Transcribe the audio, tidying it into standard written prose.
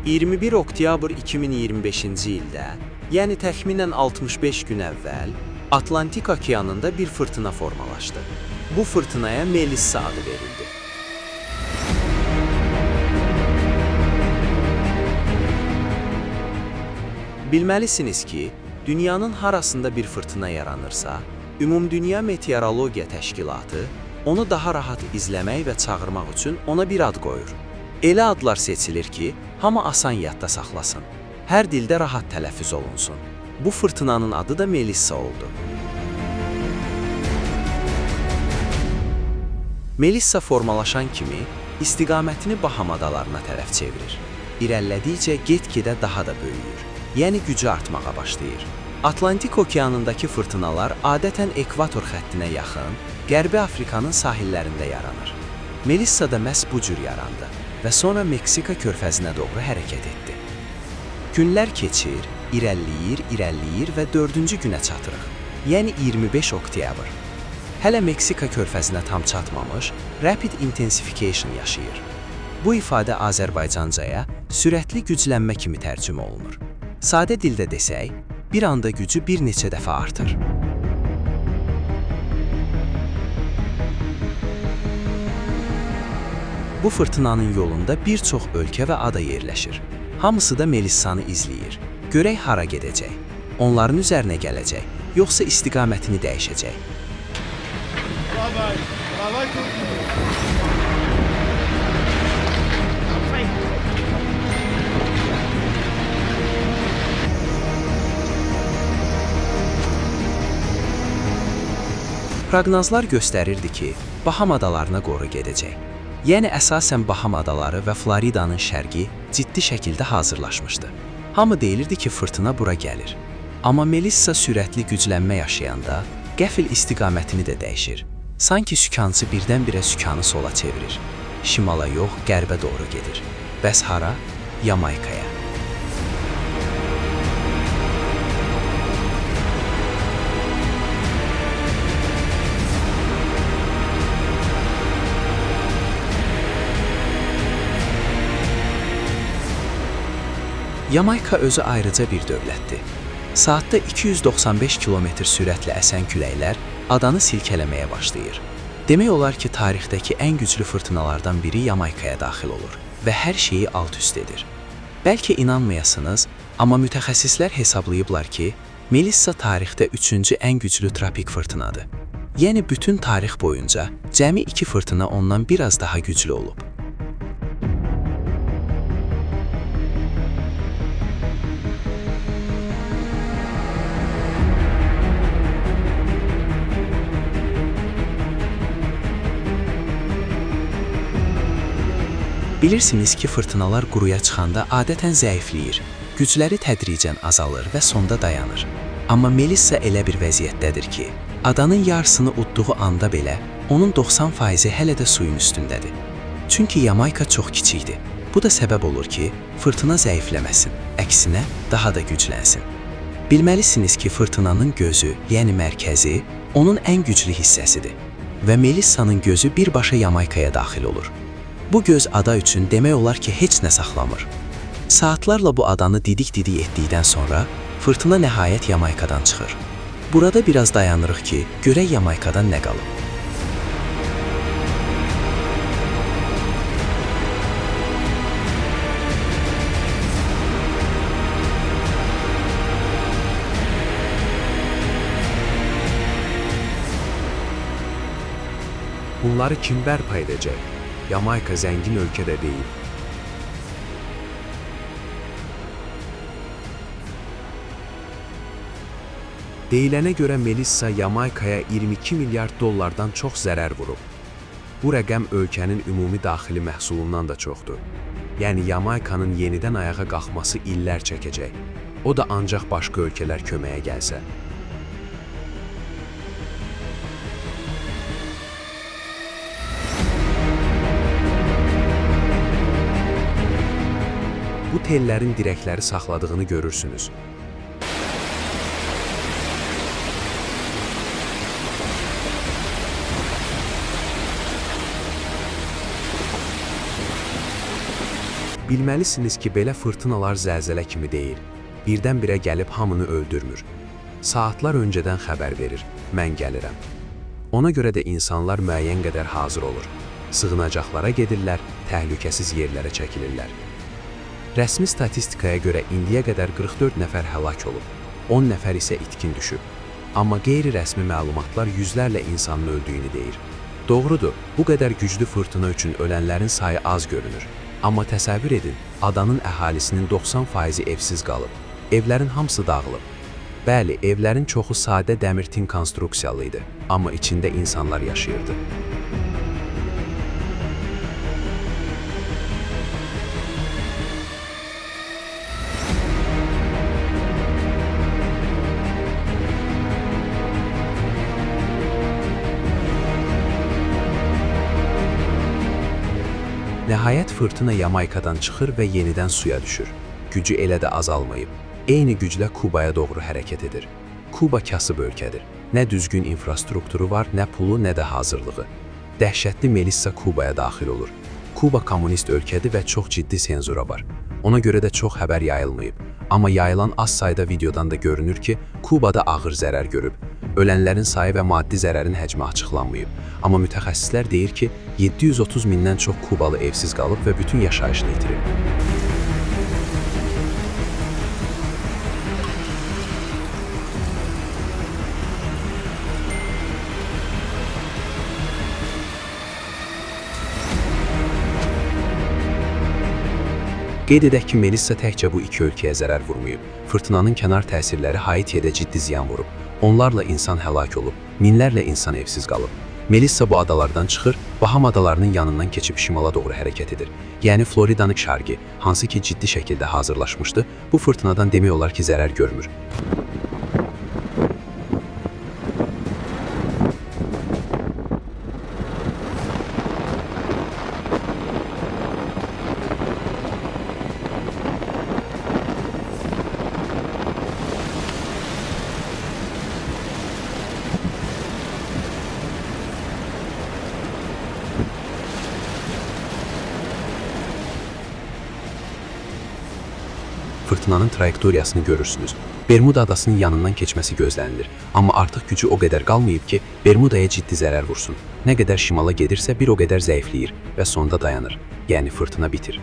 21 oktyabr 2025-ci ildə, yəni təxminən 65 gün əvvəl, Atlantik okeanında bir fırtına formalaşdı. Bu fırtınaya Melissa adı verildi. Bilməlisiniz ki, dünyanın harasında bir fırtına yaranırsa, Ümumdünya Meteorologiya Təşkilatı onu daha rahat izləmək və çağırmaq üçün ona bir ad qoyur. Elə adlar seçilir ki, hamı asan yadda saxlasın. Hər dildə rahat tələffüz olunsun. Bu fırtınanın adı da Melissa oldu. Melissa formalaşan kimi istiqamətini Baham adalarına tərəf çevirir. İrəlilədikcə get-gedə daha da böyüyür. Yəni gücü artmağa başlayır. Atlantik okeanındakı fırtınalar adətən ekvator xəttinə yaxın, Qərbi Afrikanın sahillərində yaranır. Melissa da məhz bu cür yarandı və sonra Meksika körfəzinə doğru hərəkət etdi. Günlər keçir, irəliləyir və 4-cü günə çatırıq, yəni 25 oktyabr. Hələ Meksika körfəzinə tam çatmamış, Rapid Intensification yaşayır. Bu ifadə Azərbaycancaya sürətli güclənmə kimi tərcümə olunur. Sadə dildə desək, bir anda gücü bir neçə dəfə artır. Bu fırtınanın yolunda bir çox ölkə və ada yerləşir. Hamısı da Melissanı izləyir. Görək hara gedəcək, onların üzərinə gələcək, yoxsa istiqamətini dəyişəcək. Proqnozlar göstərirdi ki, Baham adalarına doğru gedəcək. Yəni əsasən Baham adaları və Floridanın şərqi ciddi şəkildə hazırlaşmışdı. Hamı deyilirdi ki, fırtına bura gəlir. Amma Melissa sürətli güclənmə yaşayanda qəfil istiqamətini də dəyişir. Sanki sükançı birdən-birə sükanı sola çevirir. Şimala yox, qərbə doğru gedir. Bəs hara? Yamaykaya. Yamayka özü ayrıca bir dövlətdir. Saatda 295 km sürətlə əsən küləklər adanı silkələməyə başlayır. Demək olar ki, tarixdəki ən güclü fırtınalardan biri Yamaykaya daxil olur və hər şeyi alt-üst edir. Bəlkə inanmayasınız, amma mütəxəssislər hesablayıblar ki, Melissa tarixdə 3-cü ən güclü tropik fırtınadır. Yəni bütün tarix boyunca cəmi 2 fırtına ondan biraz daha güclü olub. Bilirsiniz ki, fırtınalar quruya çıxanda adətən zəifləyir, gücləri tədricən azalır və sonda dayanır. Amma Melissa elə bir vəziyyətdədir ki, adanın yarısını udduğu anda belə onun 90%-i hələ də suyun üstündədir. Çünki Yamayka çox kiçikdir. Bu da səbəb olur ki, fırtına zəifləməsin, əksinə daha da güclənsin. Bilməlisiniz ki, fırtınanın gözü, yəni mərkəzi, onun ən güclü hissəsidir və Melissa'nın gözü birbaşa Yamaykaya daxil olur. Bu göz ada üçün demək olar ki, heç nə saxlamır. Saatlarla bu adanı didik-didik etdikdən sonra fırtına nəhayət Yamaykadan çıxır. Burada biraz dayanırıq ki, görək Yamaykadan nə qalıb. Bunları kim bərpa edəcək? Yamayka zəngin ölkə də deyil. Deyilənə görə Melissa Yamaykaya 22 milyard dollardan çox zərər vurub. Bu rəqəm ölkənin ümumi daxili məhsulundan da çoxdur. Yəni Yamaykanın yenidən ayağa qalxması illər çəkəcək. O da ancaq başqa ölkələr köməyə gəlsə. Bu tellərin dirəkləri saxladığını görürsünüz. Bilməlisiniz ki, belə fırtınalar zəlzələ kimi deyil. Birdən-birə gəlib hamını öldürmür. Saatlar öncədən xəbər verir, mən gəlirəm. Ona görə də insanlar müəyyən qədər hazır olur. Sığınacaqlara gedirlər, təhlükəsiz yerlərə çəkilirlər. Rəsmi statistikaya görə indiyə qədər 44 nəfər həlak olub, 10 nəfər isə itkin düşüb. Amma qeyri-rəsmi məlumatlar yüzlərlə insanın öldüyünü deyir. Doğrudur, bu qədər güclü fırtına üçün ölənlərin sayı az görünür. Amma təsəvvür edin, adanın əhalisinin 90% evsiz qalıb. Evlərin hamısı dağılıb. Bəli, evlərin çoxu sadə dəmir tin konstruksiyalı idi, amma içində insanlar yaşayırdı. Nəhayət fırtına Yamaykadan çıxır və yenidən suya düşür. Gücü elə də azalmayıb. Eyni güclə Kubaya doğru hərəkət edir. Kuba kasıb ölkədir. Nə düzgün infrastrukturu var, nə pulu, nə də hazırlığı. Dəhşətli Melissa Kubaya daxil olur. Kuba kommunist ölkədir və çox ciddi senzura var. Ona görə də çox xəbər yayılmayıb. Amma yayılan az sayda videodan da görünür ki, Kubada ağır zərər görüb. Ölənlərin sayı və maddi zərərin həcmi açıqlanmayıb. Amma mütəxəssislər deyir ki, 730 mindən çox Kubalı evsiz qalıb və bütün yaşayışını itirib. Qeyd edək ki, Melissa təkcə bu iki ölkəyə zərər vurmayıb. Fırtınanın kənar təsirləri Haitiyə də ciddi ziyan vurub. Onlarla insan həlak olub, minlərlə insan evsiz qalıb. Melissa bu adalardan çıxır, Baham adalarının yanından keçib şimala doğru hərəkət edir. Yəni Floridanın şərqi, hansı ki ciddi şəkildə hazırlaşmışdı, bu fırtınadan demək olar ki, zərər görmür. Fırtınanın trayektoriyasını görürsünüz. Bermuda adasının yanından keçməsi gözlənilir. Amma artıq gücü o qədər qalmayıb ki, Bermudaya ciddi zərər vursun. Nə qədər şimala gedirsə bir o qədər zəifləyir və sonda dayanır. Yəni fırtına bitir.